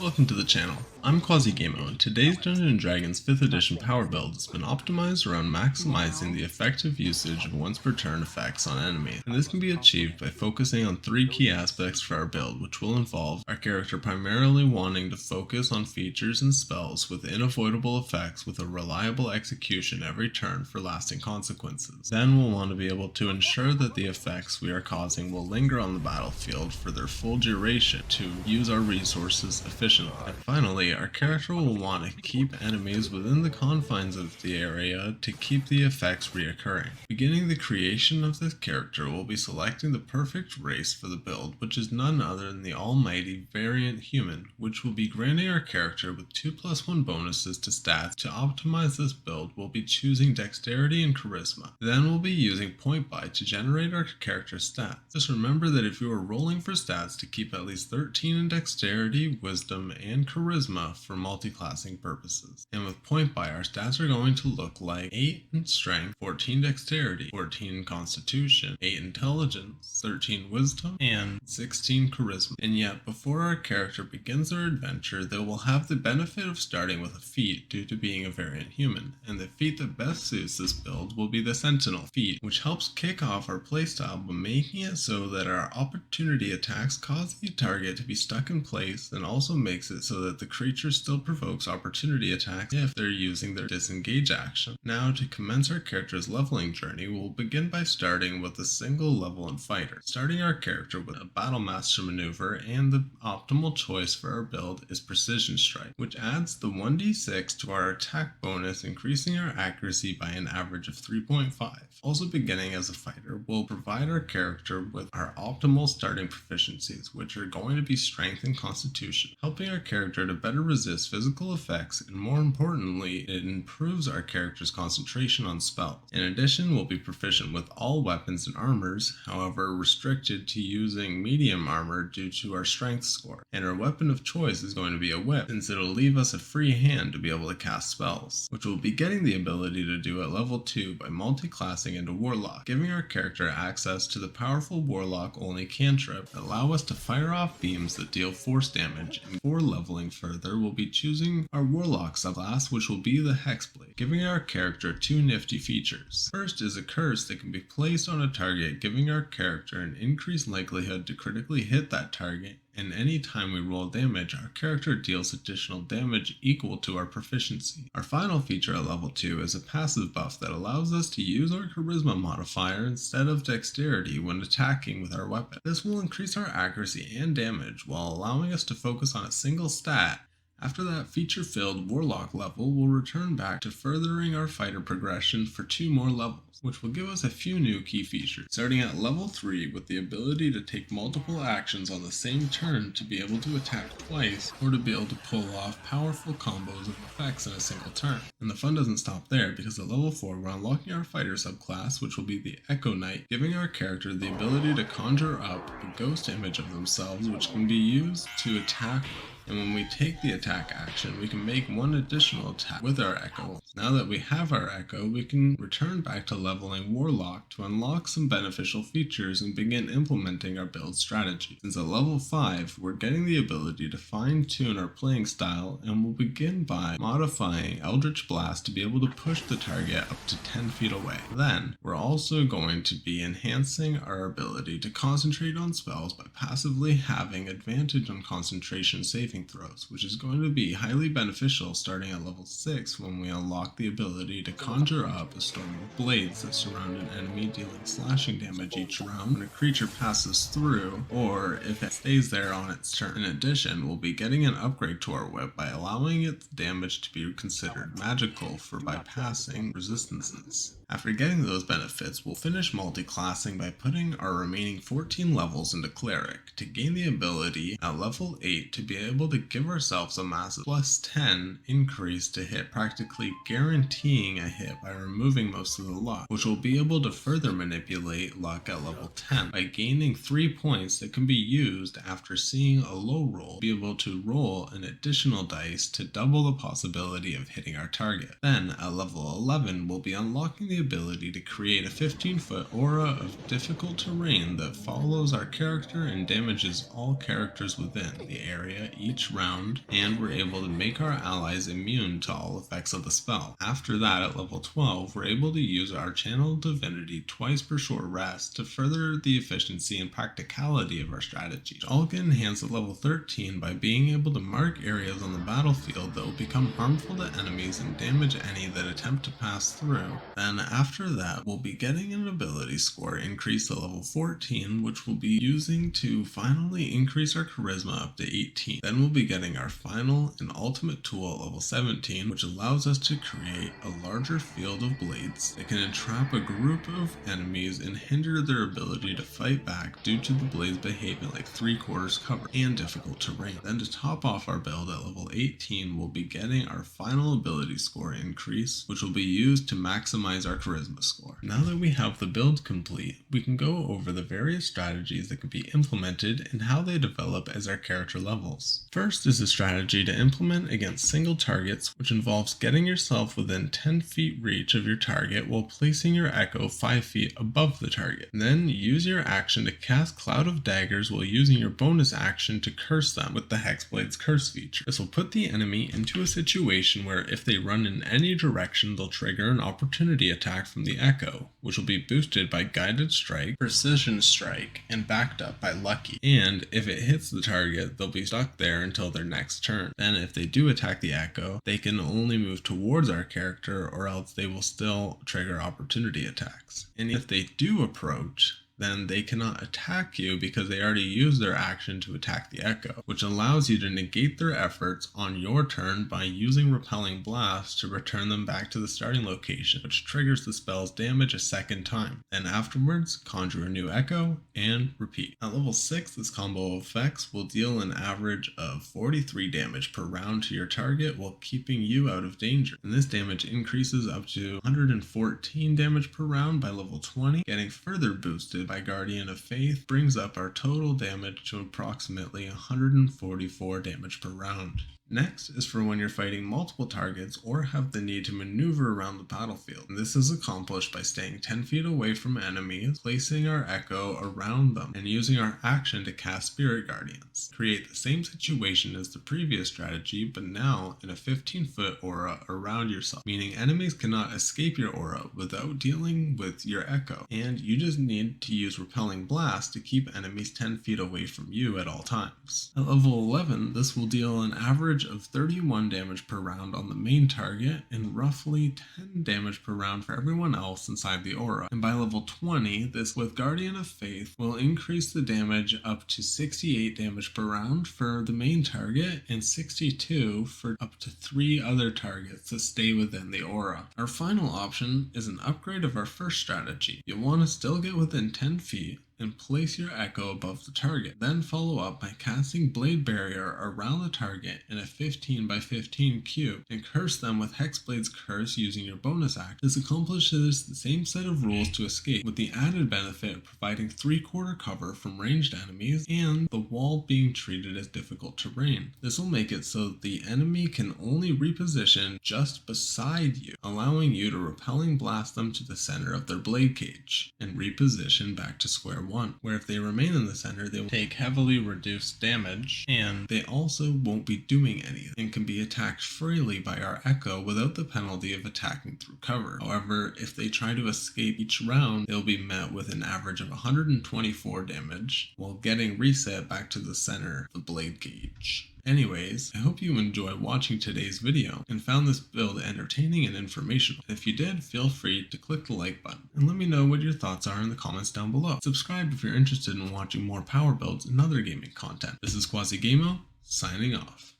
Welcome to the channel. I'm QuasiGamo, and today's Dungeons & Dragons 5th edition power build has been optimized around maximizing the effective usage of once per turn effects on enemies, and this can be achieved by focusing on three key aspects for our build, which will involve our character primarily wanting to focus on features and spells with unavoidable effects with a reliable execution every turn for lasting consequences. Then we'll want to be able to ensure that the effects we are causing will linger on the battlefield for their full duration to use our resources efficiently. And finally, our character will want to keep enemies within the confines of the area to keep the effects reoccurring. Beginning the creation of this character, we'll be selecting the perfect race for the build, which is none other than the almighty variant human, which will be granting our character with 2+1 bonuses to stats. To optimize this build, we'll be choosing dexterity and charisma. Then we'll be using point buy to generate our character's stats. Just remember that if you are rolling for stats to keep at least 13 in dexterity, wisdom, and charisma for multi-classing purposes. And with point buy, our stats are going to look like 8 in strength, 14 dexterity, 14 in constitution, 8 intelligence, 13 wisdom, and 16 charisma. And yet, before our character begins their adventure, they will have the benefit of starting with a feat due to being a variant human. And the feat that best suits this build will be the Sentinel feat, which helps kick off our playstyle by making it so that our opportunity attacks cause the target to be stuck in place, and also makes it so that the creature still provokes opportunity attacks if they're using their disengage action. Now, to commence our character's leveling journey, we'll begin by starting with a single level in fighter. Starting our character with a battle master maneuver, and the optimal choice for our build is precision strike, which adds the 1d6 to our attack bonus, increasing our accuracy by an average of 3.5. Also beginning as a fighter, we'll provide our character with our optimal starting proficiencies, which are going to be strength and constitution, helping our character to better resist physical effects, and more importantly, it improves our character's concentration on spells. In addition, we'll be proficient with all weapons and armors, however restricted to using medium armor due to our strength score. And our weapon of choice is going to be a whip, since it'll leave us a free hand to be able to cast spells, which we'll be getting the ability to do at level 2 by multi-classing into Warlock, giving our character access to the powerful Warlock only cantrip that allow us to fire off beams that deal force damage. And before leveling further, we'll be choosing our Warlock subclass, which will be the HEXBLADE, giving our character two nifty features. First is a curse that can be placed on a target, giving our character an increased likelihood to critically hit that target, and any time we roll damage, our character deals additional damage equal to our proficiency. Our final feature at level 2 is a passive buff that allows us to use our charisma modifier instead of dexterity when attacking with our weapon. This will increase our accuracy and damage while allowing us to focus on a single stat. After that feature-filled Warlock level, we'll return back to furthering our fighter progression for 2 more levels, which will give us a few new key features. Starting at level 3 with the ability to take multiple actions on the same turn to be able to attack twice, or to be able to pull off powerful combos of effects in a single turn. And the fun doesn't stop there, because at level 4 we're unlocking our fighter subclass, which will be the Echo Knight, giving our character the ability to conjure up a ghost image of themselves, which can be used to attack. And when we take the attack action, we can make one additional attack with our Echo. Now that we have our Echo, we can return back to leveling Warlock to unlock some beneficial features and begin implementing our build strategy. Since at level 5, we're getting the ability to fine-tune our playing style, and we'll begin by modifying Eldritch Blast to be able to push the target up to 10 feet away. Then, we're also going to be enhancing our ability to concentrate on spells by passively having advantage on concentration saving throws, which is going to be highly beneficial starting at level 6 when we unlock the ability to conjure up a storm of blades that surround an enemy, dealing slashing damage each round when a creature passes through, or if it stays there on its turn. In addition, we'll be getting an upgrade to our whip by allowing its damage to be considered magical for bypassing resistances. After getting those benefits, we'll finish multi-classing by putting our remaining 14 levels into Cleric to gain the ability at level 8 to be able to give ourselves a massive +10 increase to hit, practically guaranteeing a hit by removing most of the luck, which will be able to further manipulate luck at level 10 by gaining 3 points that can be used after seeing a low roll, be able to roll an additional dice to double the possibility of hitting our target. Then at level 11, we'll be unlocking the ability to create a 15-foot aura of difficult terrain that follows our character and damages all characters within the area each each round, and we're able to make our allies immune to all effects of the spell. After that, at level 12, we're able to use our Channel Divinity twice per short rest to further the efficiency and practicality of our strategy. All get enhanced at level 13 by being able to mark areas on the battlefield that will become harmful to enemies and damage any that attempt to pass through. Then after that, we'll be getting an ability score increase to level 14, which we'll be using to finally increase our charisma up to 18. Then we'll be getting our final and ultimate tool at level 17, which allows us to create a larger field of blades that can entrap a group of enemies and hinder their ability to fight back due to the blades behaving like 3/4 cover and difficult terrain. Then to top off our build at level 18, we'll be getting our final ability score increase, which will be used to maximize our charisma score. Now that we have the build complete, we can go over the various strategies that can be implemented and how they develop as our character levels. First is a strategy to implement against single targets, which involves getting yourself within 10 feet reach of your target while placing your echo 5 feet above the target. Then use your action to cast Cloud of Daggers while using your bonus action to curse them with the HEXBLADE's curse feature. This will put the enemy into a situation where if they run in any direction, they'll trigger an opportunity attack from the echo, which will be boosted by Guided Strike, Precision Strike, and backed up by Lucky. And if it hits the target, they'll be stuck there until their next turn. Then if they do attack the echo, they can only move towards our character, or else they will still trigger opportunity attacks. And if they do approach, then they cannot attack you because they already used their action to attack the echo, which allows you to negate their efforts on your turn by using Repelling Blast to return them back to the starting location, which triggers the spell's damage a second time. Then afterwards, conjure a new echo and repeat. At level 6, this combo of effects will deal an average of 43 damage per round to your target while keeping you out of danger. And this damage increases up to 114 damage per round by level 20, getting further boosted by Guardian of Faith, brings up our total damage to approximately 144 damage per round. Next is for when you're fighting multiple targets or have the need to maneuver around the battlefield. And this is accomplished by staying 10 feet away from enemies, placing our echo around them, and using our action to cast Spirit Guardians. Create the same situation as the previous strategy, but now in a 15-foot aura around yourself, meaning enemies cannot escape your aura without dealing with your echo, and you just need to use Repelling Blast to keep enemies 10 feet away from you at all times. At level 11, this will deal an average of 31 damage per round on the main target and roughly 10 damage per round for everyone else inside the aura. And by level 20, this with Guardian of Faith will increase the damage up to 68 damage per round for the main target and 62 for up to 3 other targets that stay within the aura. Our final option is an upgrade of our first strategy. You'll want to still get within 10 feet and place your echo above the target. Then follow up by casting Blade Barrier around the target in a 15 by 15 cube and curse them with Hexblade's curse using your bonus action. This accomplishes the same set of rules to escape, with the added benefit of providing 3/4 cover from ranged enemies and the wall being treated as difficult terrain. This will make it so that the enemy can only reposition just beside you, allowing you to Repelling Blast them to the center of their blade cage and reposition back to square one, where if they remain in the center, they will take heavily reduced damage, and they also won't be doing anything and can be attacked freely by our echo without the penalty of attacking through cover. However, if they try to escape each round, they'll be met with an average of 124 damage while getting reset back to the center of the blade cage. Anyways, I hope you enjoyed watching today's video and found this build entertaining and informational. If you did, feel free to click the like button and let me know what your thoughts are in the comments down below. Subscribe if you're interested in watching more power builds and other gaming content. This is QuasiGamo, signing off.